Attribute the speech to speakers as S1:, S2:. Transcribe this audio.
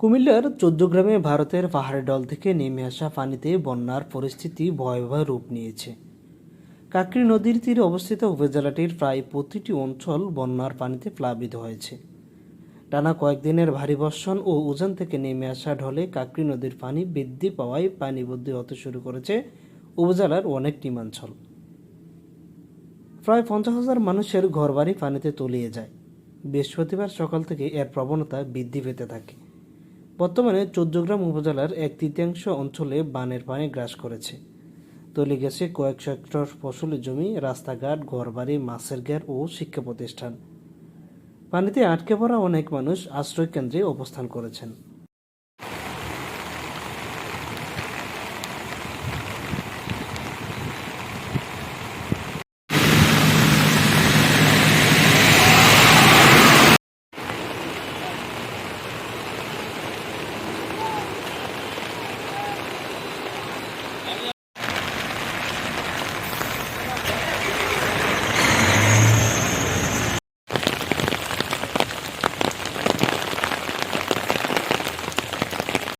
S1: কুমিল্লার চৌদ্দগ্রামে ভারতের পাহাড়ি ঢল থেকে নেমে আসা পানিতে বন্যার পরিস্থিতি ভয়াবহ রূপ নিয়েছে। কাকরি নদীর তীরে অবস্থিত উপজেলাটির প্রায় প্রতিটি অঞ্চল বন্যার পানিতে প্লাবিত হয়েছে। টানা কয়েকদিনের ভারী বর্ষণ ও উজান থেকে নেমে আসা ঢলে কাকরি নদীর পানি বৃদ্ধি পাওয়ায় পানিবন্দী হতে শুরু করেছে উপজেলার অনেক নিম্নাঞ্চল। প্রায় 50,000 মানুষের ঘরবাড়ি পানিতে তলিয়ে যায়। বৃহস্পতিবার সকাল থেকে এর প্রবণতা বৃদ্ধি পেতে থাকে। বর্তমানে চৌদ্দগ্রাম উপজেলার 1/3 অঞ্চলে বানের পানি গ্রাস করেছে। তলিয়ে গেছে কয়েকশো হেক্টর ফসলি জমি, রাস্তাঘাট, ঘরবাড়ি, মাছের ঘের ও শিক্ষা প্রতিষ্ঠান। পানিতে আটকে পড়া অনেক মানুষ আশ্রয় কেন্দ্রে অবস্থান করেছেন।